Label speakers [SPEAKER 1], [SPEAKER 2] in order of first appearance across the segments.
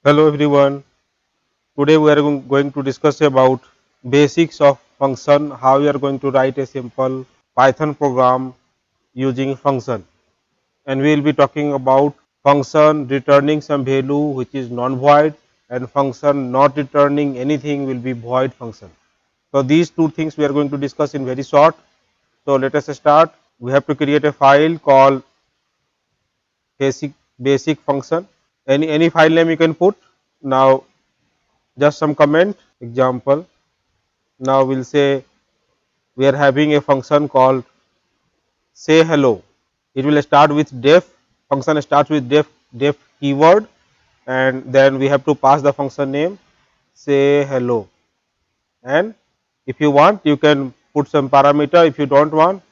[SPEAKER 1] Hello everyone. Today we are going to discuss about basics of function, how we are going to write a simple Python program using function. And we will be talking about function returning some value which is non-void and function not returning anything will be void function. So these two things we are going to discuss in very short. So let us start. We have to create a file called basic function. Any file name you can put. Now just some comment example. Now we'll say we are having a function called say hello. It will start with def, function starts with def keyword, and then we have to pass the function name say hello. And if you want you can put some parameter, if you don't want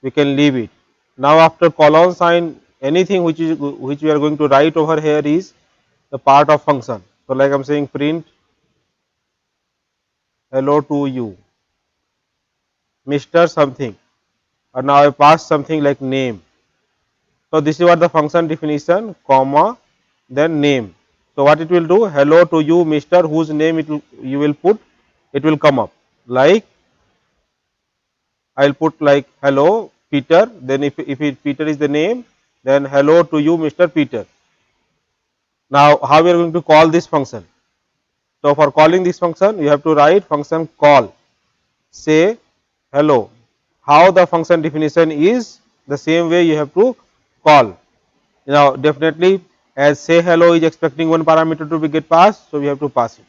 [SPEAKER 1] we can leave it. Now after colon sign, anything which we are going to write over here is the part of function. So like I'm saying print hello to you Mr. something, or now I pass something like name. So this is what the function definition, comma, then name. So what it will do? Hello to you, Mister, whose name you will put, it will come up. Like I'll put like hello Peter. Then Peter is the name, then hello to you, Mister Peter. Now how we are going to call this function? So for calling this function, you have to write function call. Say hello. How the function definition is the same way you have to call. Now definitely as say hello is expecting one parameter to be get passed, so we have to pass it.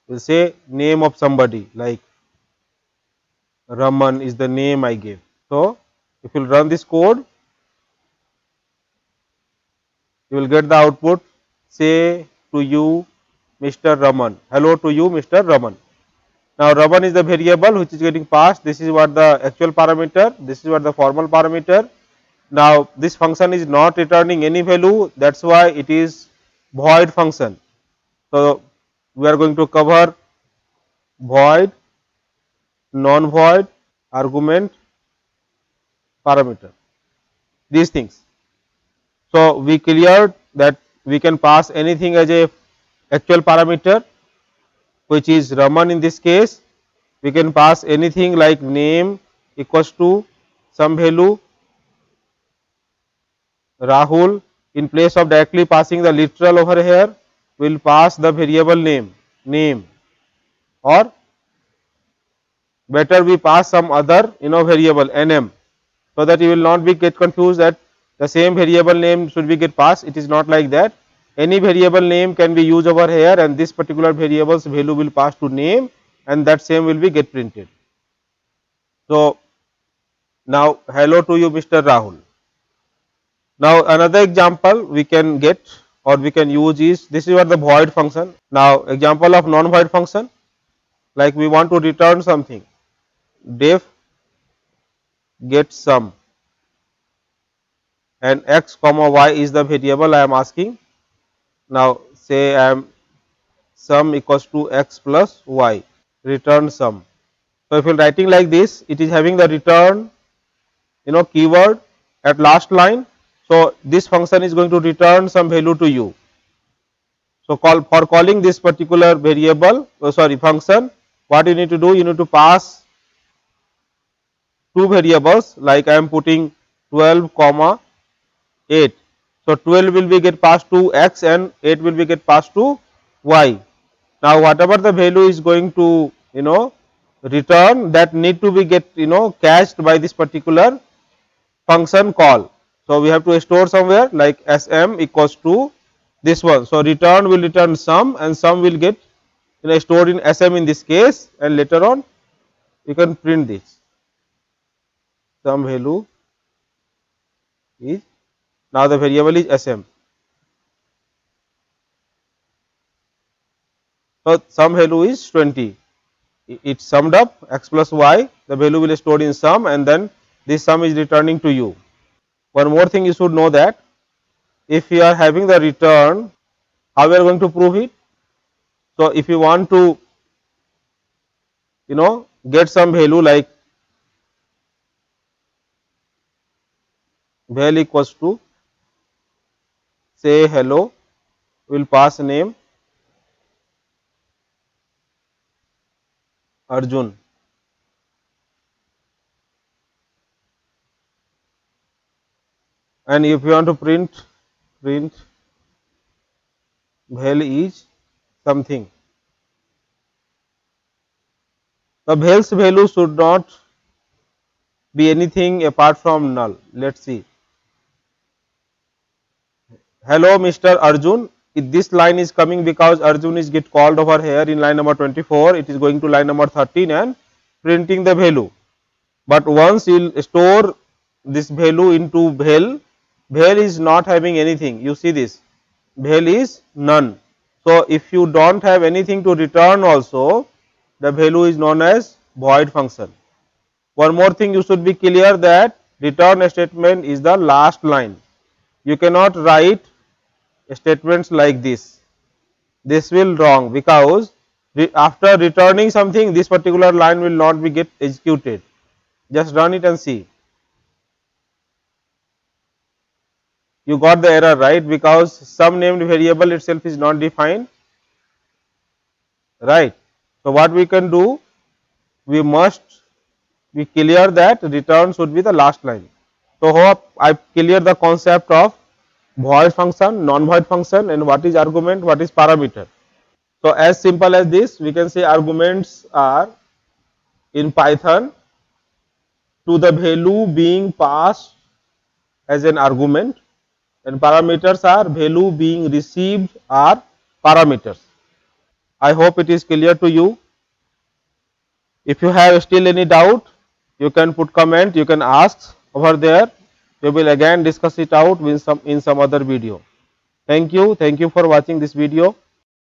[SPEAKER 1] We'll say name of somebody like Raman is the name I gave. So if you run this code, you will get the output say to you Mr. Raman. Hello to you Mr. Raman. Now Raman is the variable which is getting passed. This is what the actual parameter, this is what the formal parameter. Now this function is not returning any value, that's why it is void function. So we are going to cover void, non-void, argument, parameter, these things. So we cleared that we can pass anything as a actual parameter, which is Raman in this case. We can pass anything like name equals to some value Rahul. In place of directly passing the literal over here, we will pass the variable name, or better we pass some other variable nm, so that you will not be get confused that the same variable name should be get passed. It is not like that. Any variable name can be used over here, and this particular variable's value will pass to name, and that same will be get printed. So now hello to you Mr. Rahul. Now another example we can get or we can use is, this is what the void function. Now example of non-void function, like we want to return something, def get sum, and x comma y is the variable I am asking. Now say I am sum equals to x plus y, return sum. So if you are writing like this, it is having the return keyword at last line. So this function is going to return some value to you. So for calling this particular variable, function, what you need to do, you need to pass two variables, like I am putting 12 comma 8. So 12 will be get passed to x and 8 will be get passed to y. Now whatever the value is going to return, that need to be get cached by this particular function call. So we have to store somewhere like sm equals to this one. So return will return sum, and sum will get stored in sm in this case, and later on you can print this sum value is, now the variable is sm. So sum value is 20. It summed up x plus y, the value will stored in sum, and then this sum is returning to you. One more thing you should know, that if you are having the return, how we are going to prove it? So if you want to get some value like val equals to say hello, we will pass name, Arjun. And if you want to print val is something. The val's value should not be anything apart from null. Let's see. Hello, Mr. Arjun. If this line is coming because Arjun is get called over here in line number 24. It is going to line number 13 and printing the value. But once you will store this value into val, val is not having anything. You see this, val is none. So if you don't have anything to return also, the value is known as void function. One more thing you should be clear that return statement is the last line. You cannot write statements like this. This will wrong because after returning something, this particular line will not be get executed. Just run it and see. You got the error, right, because some named variable itself is not defined, right. So what we can do, we must be clear that return should be the last line. So hope I clear the concept of void function, non-void function, and what is argument, what is parameter. So as simple as this, we can say arguments are in Python to the value being passed as an argument, and parameters are value being received are parameters. I hope it is clear to you. If you have still any doubt, you can put comment, you can ask over there. We will again discuss it out in some other video. Thank you for watching this video.